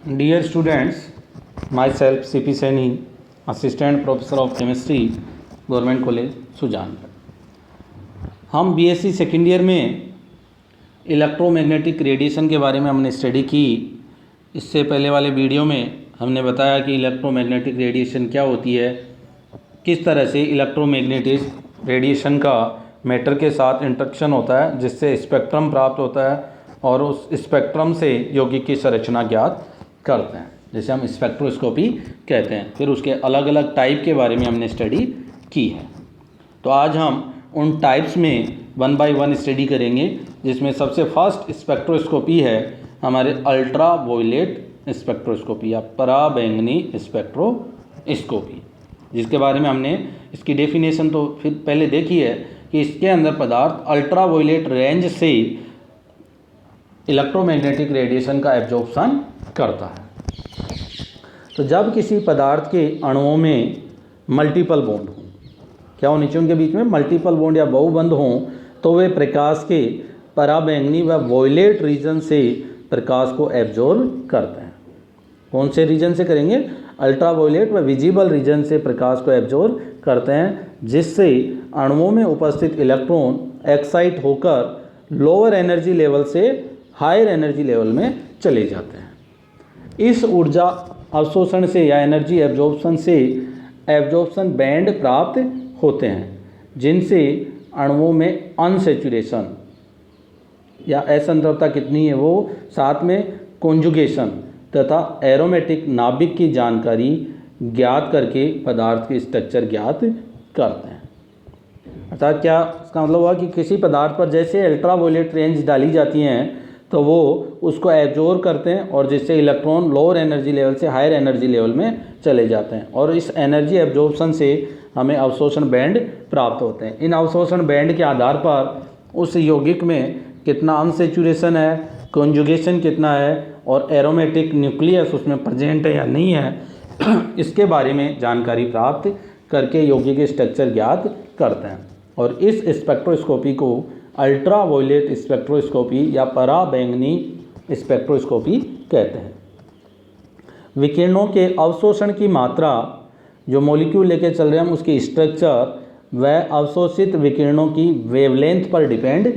Dear students, myself C.P. Saini, Assistant Professor of Chemistry, Government College, Sujangarh. हम BSc second year में electromagnetic radiation के बारे में हमने स्टडी की। इससे पहले वाले वीडियो में हमने बताया कि इलेक्ट्रोमैग्नेटिक रेडिएशन क्या होती है, किस तरह से इलेक्ट्रोमैग्नेटिक रेडिएशन का मैटर के साथ इंटरेक्शन होता है जिससे स्पेक्ट्रम प्राप्त होता है और उस स्पेक्ट्रम से यौगिक की संरचना ज्ञात करते हैं, जिसे हम स्पेक्ट्रोस्कोपी कहते हैं। फिर उसके अलग अलग टाइप के बारे में हमने स्टडी की है। तो आज हम उन टाइप्स में वन बाय वन स्टडी करेंगे, जिसमें सबसे फर्स्ट स्पेक्ट्रोस्कोपी है हमारे अल्ट्रा वायलेट स्पेक्ट्रोस्कोपी या पराबैंगनी स्पेक्ट्रोस्कोपी, जिसके बारे में हमने इसकी डेफिनेशन तो फिर पहले देखी है कि इसके अंदर पदार्थ अल्ट्रा वायलेट रेंज से इलेक्ट्रोमैग्नेटिक रेडिएशन का एब्जॉर्प्शन करता है। तो जब किसी पदार्थ के अणुओं में मल्टीपल बॉन्ड हों, क्या होनी चाहिए उनके बीच में मल्टीपल बॉन्ड या बहुबंध हों, तो वे प्रकाश के पराबैंगनी व वॉयलेट रीजन से प्रकाश को एब्जॉर्ब करते हैं। कौन से रीजन से करेंगे? अल्ट्रा वायलेट व विजिबल रीजन से प्रकाश को एब्जॉर्ब करते हैं, जिससे अणुओं में उपस्थित इलेक्ट्रॉन एक्साइट होकर लोअर एनर्जी लेवल से हायर एनर्जी लेवल में चले जाते हैं। इस ऊर्जा अवशोषण से या एनर्जी एब्जॉर्प्शन से एब्जॉर्प्शन बैंड प्राप्त होते हैं, जिनसे अणुओं में अनसैचुरेशन या असंतृप्तता कितनी है वो, साथ में कॉन्जुगेशन तथा एरोमेटिक नाभिक की जानकारी ज्ञात करके पदार्थ की स्ट्रक्चर ज्ञात करते हैं। अर्थात क्या इसका मतलब हुआ कि किसी पदार्थ पर जैसे अल्ट्रा वायलेट रेंज डाली जाती हैं तो वो उसको एब्जॉर्ब करते हैं और जिससे इलेक्ट्रॉन लोअर एनर्जी लेवल से हायर एनर्जी लेवल में चले जाते हैं, और इस एनर्जी एब्जॉर्प्शन से हमें अवशोषण बैंड प्राप्त होते हैं। इन अवशोषण बैंड के आधार पर उस यौगिक में कितना अनसैचुरेशन है, कॉन्जुगेशन कितना है और एरोमेटिक न्यूक्लियस उसमें प्रेजेंट है या नहीं है, इसके बारे में जानकारी प्राप्त करके यौगिक के स्ट्रक्चर ज्ञात करते हैं। और इस स्पेक्ट्रोस्कोपी को अल्ट्रा वायलेट स्पेक्ट्रोस्कोपी या पराबैंगनी स्पेक्ट्रोस्कोपी कहते हैं। विकिरणों के अवशोषण की मात्रा, जो मॉलिक्यूल लेके चल रहे हैं उसकी स्ट्रक्चर व अवशोषित विकिरणों की वेवलेंथ पर डिपेंड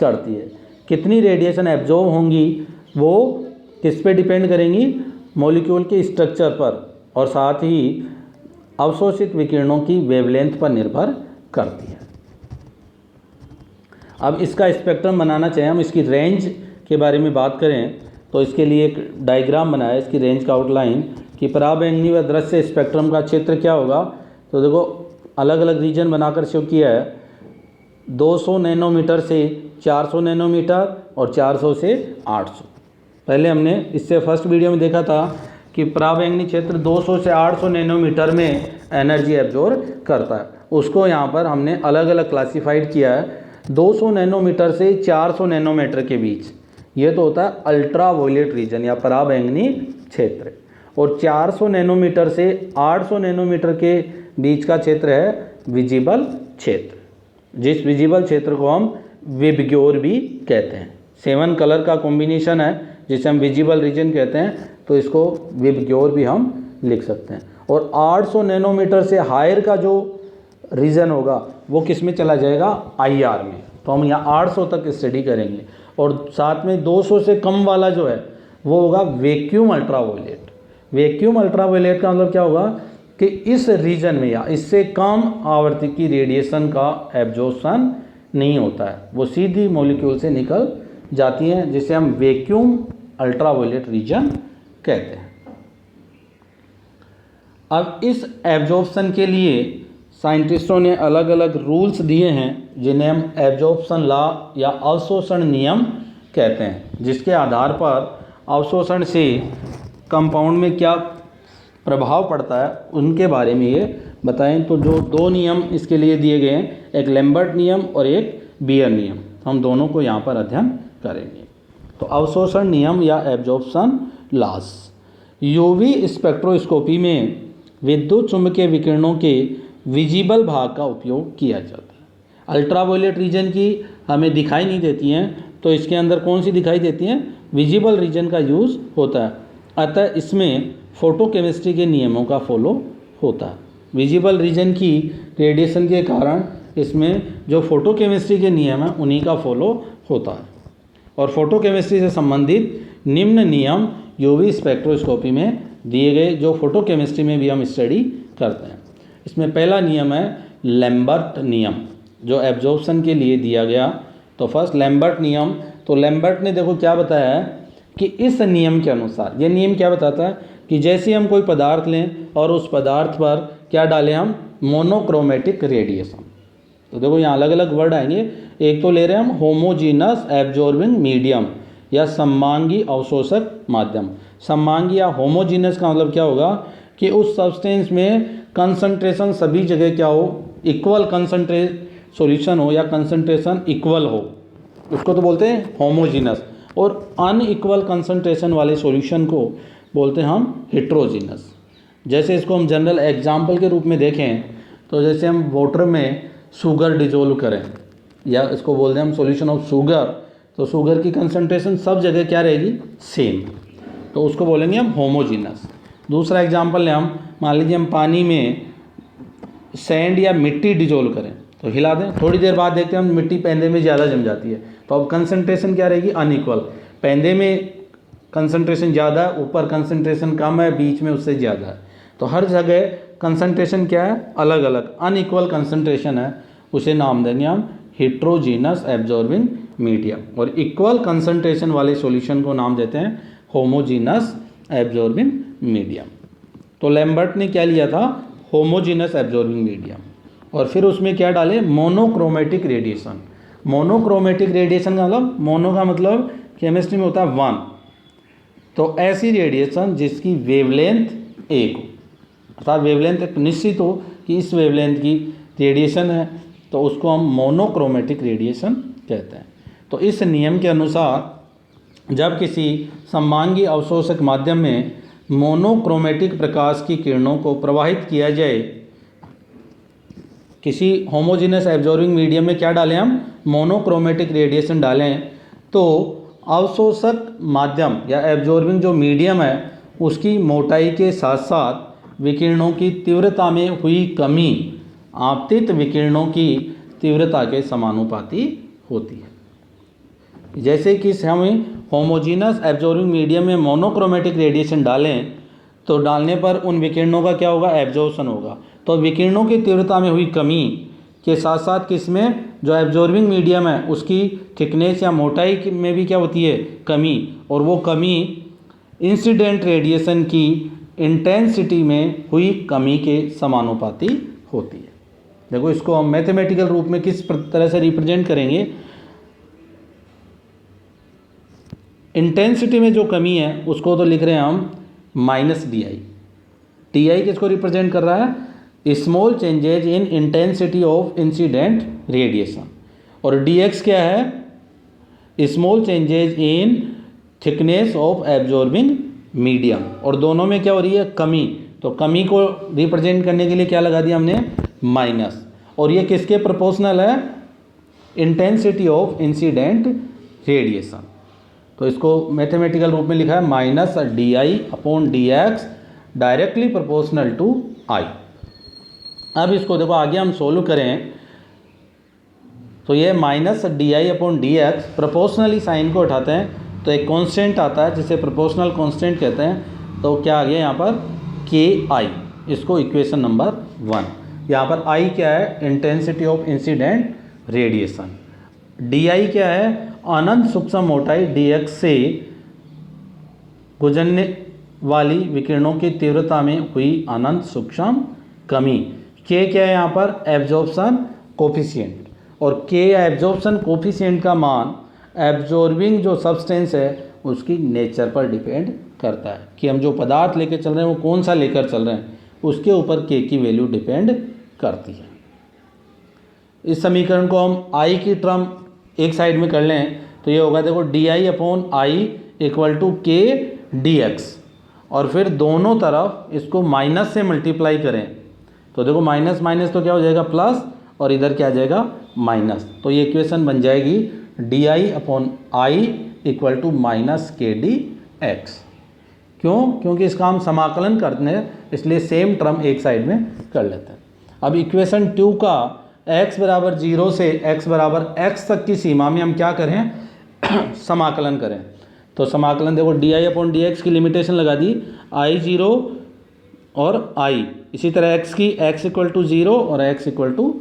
करती है। कितनी रेडिएशन एब्जॉर्ब होंगी वो किस पे डिपेंड करेंगी? मॉलिक्यूल के स्ट्रक्चर पर, और साथ ही अवशोषित विकिरणों की वेवलेंथ पर निर्भर करती है। अब इसका स्पेक्ट्रम बनाना चाहिए, हम इसकी रेंज के बारे में बात करें तो इसके लिए एक डायग्राम बनाया इसकी रेंज का आउटलाइन कि पराबैंगनी व दृश्य स्पेक्ट्रम का क्षेत्र क्या होगा। तो देखो अलग अलग रीजन बनाकर शो किया है, 200 नैनोमीटर से 400 नैनोमीटर और 400 से 800। पहले हमने इससे फर्स्ट वीडियो में देखा था कि पराबैंगनी क्षेत्र 200 से 800 नैनोमीटर में एनर्जी एब्जॉर्ब करता है। उसको यहाँ पर हमने अलग अलग क्लासीफाइड किया है। 200 नैनोमीटर से 400 नैनोमीटर के बीच ये तो होता है अल्ट्रा वायलेट रीजन या पराबैंगनी क्षेत्र, और 400 नैनोमीटर से 800 नैनोमीटर के बीच का क्षेत्र है विजिबल क्षेत्र, जिस विजिबल क्षेत्र को हम विबग्योर भी कहते हैं। 7 कलर का कॉम्बिनेशन है जिसे हम विजिबल रीजन कहते हैं, तो इसको विबग्योर भी हम लिख सकते हैं। और 800 नैनोमीटर से हायर का जो रीजन होगा वो किस में चला जाएगा? IR में। तो हम यहाँ 800 तक स्टडी करेंगे, और साथ में 200 से कम वाला जो है वो होगा वैक्यूम अल्ट्रावायलेट। वैक्यूम अल्ट्रावायलेट का मतलब क्या होगा कि इस रीजन में या इससे कम आवृत्ति की रेडिएशन का एब्जॉर्प्शन नहीं होता है, वो सीधी मॉलिक्यूल से निकल जाती हैं, जिसे हम वैक्यूम अल्ट्रावायलेट रीजन कहते हैं। अब इस एब्जॉर्प्शन के लिए साइंटिस्टों ने अलग अलग रूल्स दिए हैं, जिन्हें हम एब्जॉर्प्शन लॉ या अवशोषण नियम कहते हैं, जिसके आधार पर अवशोषण से कंपाउंड में क्या प्रभाव पड़ता है उनके बारे में ये बताएं। तो जो 2 नियम इसके लिए दिए गए हैं, एक लैम्बर्ट नियम और एक बियर नियम, हम दोनों को यहाँ पर अध्ययन करेंगे। तो अवशोषण नियम या एब्जॉर्प्शन लॉस। यूवी स्पेक्ट्रोस्कोपी में विद्युत चुम्बकीय विकिरणों के विजिबल भाग का उपयोग किया जाता है। अल्ट्रावायलेट रीजन की हमें दिखाई नहीं देती हैं, तो इसके अंदर कौन सी दिखाई देती हैं? विजिबल रीजन का यूज़ होता है। अतः इसमें फोटोकेमिस्ट्री के नियमों का फॉलो होता है। विजिबल रीजन की रेडिएशन के कारण इसमें जो फोटोकेमिस्ट्री के नियम हैं उन्हीं का फॉलो होता है। और फोटोकेमिस्ट्री से संबंधित निम्न नियम यूवी स्पेक्ट्रोस्कोपी में दिए गए, जो फोटोकेमिस्ट्री में भी हम स्टडी करते हैं। इसमें पहला नियम है लैम्बर्ट नियम, जो एब्जॉर्प्शन के लिए दिया गया। तो फर्स्ट लैम्बर्ट नियम, तो लैम्बर्ट ने देखो क्या बताया है कि इस नियम के अनुसार, ये नियम क्या बताता है कि जैसे हम कोई पदार्थ लें और उस पदार्थ पर क्या डालें हम, मोनोक्रोमेटिक रेडिएशन। तो देखो यहाँ अलग अलग वर्ड आएंगे। एक तो ले रहे हैं हम होमोजीनस एब्जॉर्बिंग मीडियम या सममांगी अवशोषक माध्यम। सममांगी या होमोजीनस का मतलब क्या होगा कि उस सब्सटेंस में कंसंट्रेशन सभी जगह क्या हो, इक्वल कंसंट्रेट सॉल्यूशन हो या कंसंट्रेशन इक्वल हो, उसको तो बोलते हैं होमोजीनस। और अनइक्वल कंसंट्रेशन वाले सॉल्यूशन को बोलते हैं हम हेट्रोजीनस। जैसे इसको हम जनरल एग्जाम्पल के रूप में देखें तो जैसे हम वाटर में शुगर डिजोल्व करें या इसको बोलते हैं हम सॉल्यूशन ऑफ शुगर, तो शुगर की कंसंट्रेशन सब जगह क्या रहेगी, सेम, तो उसको बोलेंगे हम होमोजीनस। दूसरा एग्जाम्पल लें हम, मान लीजिए हम पानी में सैंड या मिट्टी डिजोल्व करें तो हिला दें, थोड़ी देर बाद देखते हैं हम मिट्टी पेंदे में ज़्यादा जम जाती है, तो अब कंसंट्रेशन क्या रहेगी, अनइक्वल। पेंदे में कंसंट्रेशन ज़्यादा है, ऊपर कंसंट्रेशन कम है, बीच में उससे ज़्यादा है, तो हर जगह कंसंट्रेशन क्या है, अलग अलग अनइक्वल कंसंट्रेशन है, उसे नाम देंगे हम हेट्रोजीनस एब्जॉर्बिंग मीडियम। और इक्वल कंसंट्रेशन वाले सॉल्यूशन को नाम देते हैं होमोजीनस एब्जॉर्बिंग मीडियम। तो लैम्बर्ट ने क्या लिया था, होमोजीनस एब्जॉर्बिंग मीडियम, और फिर उसमें क्या डाले, मोनोक्रोमेटिक रेडिएशन। मोनोक्रोमेटिक रेडिएशन का मतलब, मोनो का मतलब केमिस्ट्री में होता है वन, तो ऐसी रेडिएशन जिसकी वेवलेंथ एक हो, अर्थात वेवलेंथ एक निश्चित हो कि इस वेवलेंथ की रेडिएशन है, तो उसको हम मोनोक्रोमेटिक रेडिएशन कहते हैं। तो इस नियम के अनुसार जब किसी सममांगी अवशोषक माध्यम में मोनोक्रोमेटिक प्रकाश की किरणों को प्रवाहित किया जाए, किसी होमोजीनस एब्जॉर्बिंग मीडियम में क्या डालें हम, मोनोक्रोमेटिक रेडिएशन डालें, तो अवशोषक माध्यम या एब्जॉर्बिंग जो मीडियम है उसकी मोटाई के साथ साथ विकिरणों की तीव्रता में हुई कमी आपतित विकिरणों की तीव्रता के समानुपाती होती है। जैसे कि हम होमोजीनस एब्जॉर्बिंग मीडियम में मोनोक्रोमेटिक रेडिएशन डालें तो डालने पर उन विकिरणों का क्या होगा, एब्जॉर्प्शन होगा। तो विकिरणों की तीव्रता में हुई कमी के साथ साथ किसमें, जो एब्जॉर्बिंग मीडियम है उसकी थिकनेस या मोटाई में भी क्या होती है, कमी, और वो कमी इंसिडेंट रेडिएशन की इंटेंसिटी में हुई कमी के समानुपाती होती है। देखो इसको हम मैथमेटिकल रूप में किस तरह से रिप्रेजेंट करेंगे, इंटेंसिटी में जो कमी है उसको तो लिख रहे हैं हम minus d I. T I किसको रिप्रेजेंट कर रहा है, small changes in intensity of incident radiation, और डी एक्स क्या है, small changes in thickness of absorbing medium, और दोनों में क्या हो रही है, कमी, तो कमी को रिप्रेजेंट करने के लिए क्या लगा दिया हमने, माइनस, और ये किसके प्रोपोर्शनल है, इंटेंसिटी ऑफ इंसिडेंट रेडिएशन। तो इसको मैथमेटिकल रूप में लिखा है minus d I upon d x directly proportional to I. अब इसको देखो आगे हम सोल्व करें तो ये minus d I upon d x, proportionally sign को उठाते हैं तो एक कांस्टेंट आता है जिसे प्रोपोर्शनल कांस्टेंट कहते हैं। तो क्या आ गया यहाँ पर, के आई, इसको इक्वेशन नंबर 1। यहाँ पर आई क्या है, intensity of incident radiation, D I क्या है, अनंत सूक्ष्म मोटाई डी एक्स से गुजरने वाली विकिरणों की तीव्रता में हुई अनंत सूक्ष्म कमी, के क्या है यहाँ पर, एब्जॉर्प्शन कोफिशिएंट, और के एब्जॉर्प्शन कोफिशिएंट का मान एब्जॉर्बिंग जो सब्सटेंस है उसकी नेचर पर डिपेंड करता है कि हम जो पदार्थ लेके चल रहे हैं वो कौन सा लेकर चल रहे हैं, उसके ऊपर के की वैल्यू डिपेंड करती है। इस समीकरण को हम आई की टर्म एक साइड में कर लें तो ये होगा, देखो d I upon I equal to K d x, और फिर दोनों तरफ इसको माइनस से मल्टीप्लाई करें तो देखो माइनस माइनस तो क्या हो जाएगा, प्लस, और इधर क्या आ जाएगा, माइनस। तो ये इक्वेशन बन जाएगी d I upon I equal to minus K d x. क्यों? क्योंकि इसका हम समाकलन करते हैं, इसलिए सेम टर्म एक साइड में कर लेते हैं। अब इक्वेशन 2 का x बराबर 0 से x बराबर x तक की सीमा में हम क्या करें? समाकलन करें। तो समाकलन देखो di/dx की लिमिटेशन लगा दी I0 और I, इसी तरह x की x = 0 और x =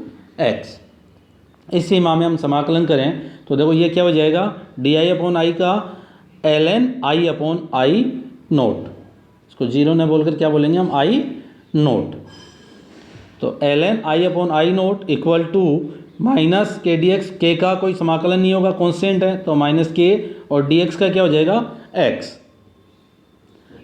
x। इस सीमा में हम समाकलन करें तो देखो ये क्या हो जाएगा, di/i का ln i/i नोट, इसको 0 न बोलकर क्या बोलेंगे हम, i नोट। तो ln i/i naught equal to minus K dx, के का कोई समाकलन नहीं होगा, कांस्टेंट है, तो माइनस के, और dx का क्या हो जाएगा, x।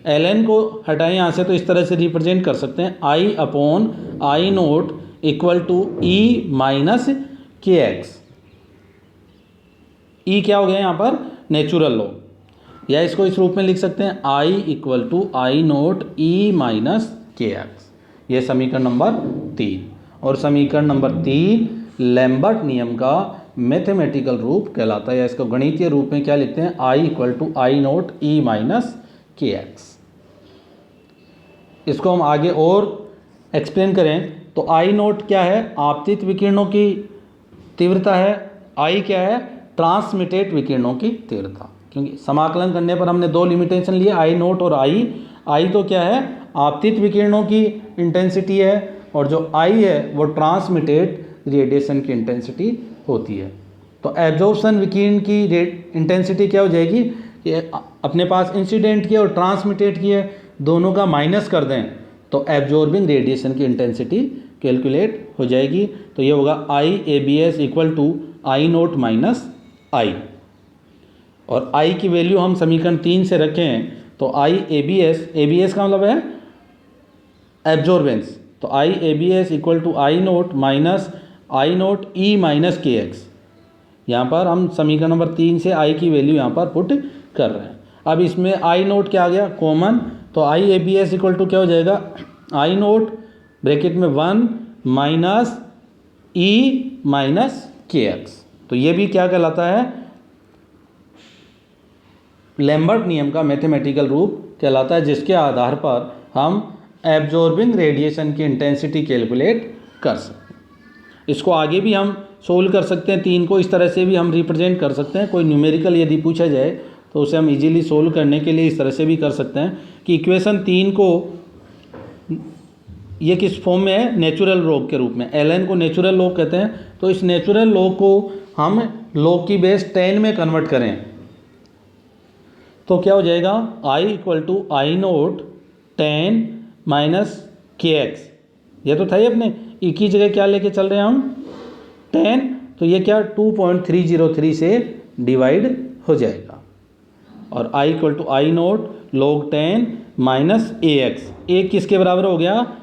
ln को हटाएं यहाँ से तो इस तरह से रिप्रेजेंट कर सकते हैं i/i naught equal to e minus K x. E क्या हो गया यहाँ पर, नेचुरल लॉग, या इसको इस रूप में लिख सकते हैं i/i note e minus K x. ये समीकरण नंबर 3। और समीकरण नंबर 3 लैम्बर्ट नियम का मैथमेटिकल रूप कहलाता है, या इसको गणितीय रूप में क्या लिखते हैं, i/i note e minus K x. इसको हम आगे और एक्सप्लेन करें तो आई नोट क्या है, आपतित विकिरणों की तीव्रता है, आई क्या है, ट्रांसमिटेड विकिरणों की तीव्रता। क्योंकि समाकलन करने पर हमने 2 लिमिटेशन लिए, आई नोट और आई तो क्या है, आपतित विकिरणों की इंटेंसिटी है, और जो आई है वो ट्रांसमिटेड रेडिएशन की इंटेंसिटी होती है। तो एब्जॉर्प्शन विकिरण की इंटेंसिटी क्या हो जाएगी कि अपने पास इंसिडेंट की और ट्रांसमिटेड की है, दोनों का माइनस कर दें तो एब्जॉर्बिंग रेडिएशन की इंटेंसिटी कैलकुलेट हो जाएगी। तो ये होगा I/ABS equal to I naught minus I, और आई की वैल्यू हम समीकरण 3 से रखें तो I/ABS का मतलब है एब्जॉर्बेंस, तो I/ABS equal to I naught minus I naught e minus K x. यहाँ पर हम समीकरण नंबर 3 से आई की वैल्यू यहाँ पर पुट कर रहे हैं। अब इसमें आई नोट क्या आ गया, कॉमन, तो I/ABS इक्वल टू क्या हो जाएगा, आई नोट ब्रैकेट में 1 माइनस ई माइनस के एक्स। तो ये भी क्या कहलाता है, लैम्बर्ट नियम का मैथमेटिकल रूप कहलाता है, जिसके आधार पर हम एब्जॉर्बिंग रेडिएशन की इंटेंसिटी कैलकुलेट कर सकते हैं। इसको आगे भी हम सोल्व कर सकते हैं, 3 को इस तरह से भी हम रिप्रेजेंट कर सकते हैं। कोई न्यूमेरिकल यदि पूछा जाए तो उसे हम इजीली सोल्व करने के लिए इस तरह से भी कर सकते हैं कि इक्वेशन 3 को ये किस फॉर्म में है, नेचुरल लॉग के रूप में, ln को नेचुरल लॉग कहते हैं। तो इस नेचुरल लॉग को हम लॉग की बेस 10 में कन्वर्ट करें तो क्या हो जाएगा, I/i note 10 minus K x. ये तो था ही अपने, ई की जगह क्या लेके चल रहे हैं हम, 10, तो ये क्या 2.303 से डिवाइड हो जाएगा, और I/i नोट log 10 माइनस ए एक्स। ए किसके बराबर हो गया,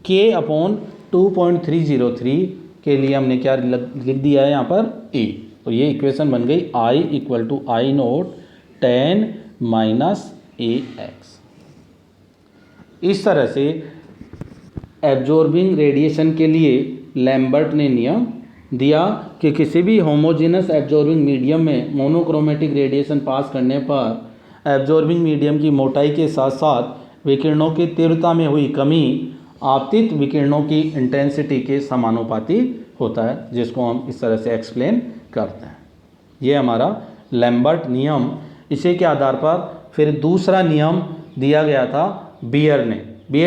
k/2.303 के लिए हमने क्या लिख दिया है यहाँ पर, ए। तो ये इक्वेशन बन गई I/i नोट 10 माइनस ए एक्स। इस तरह से एब्जॉर्बिंग रेडिएशन के लिए लैम्बर्ट ने नियम दिया कि किसी भी होमोजेनस एब्जॉर्बिंग मीडियम में मोनोक्रोमेटिक रेडिएशन पास करने पर एब्जॉर्बिंग मीडियम की मोटाई के साथ साथ विकिरणों की तीव्रता में हुई कमी आपतित विकिरणों की इंटेंसिटी के समानुपाती होता है, जिसको हम इस तरह से एक्सप्लेन करते हैं। ये हमारा लैम्बर्ट नियम। इसी के आधार पर फिर दूसरा नियम दिया गया था बियर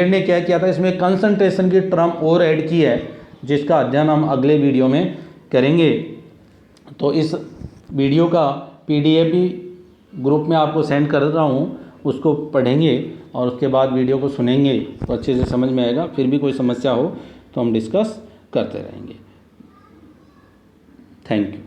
ने क्या किया था, इसमें कंसंट्रेशन की टर्म और ऐड की है, जिसका अध्ययन हम अगले वीडियो में करेंगे। तो इस वीडियो का PDF भी ग्रुप में आपको सेंड कर रहा हूँ, उसको पढ़ेंगे और उसके बाद वीडियो को सुनेंगे तो अच्छे से समझ में आएगा। फिर भी कोई समस्या हो तो हम डिस्कस करते रहेंगे। Thank you.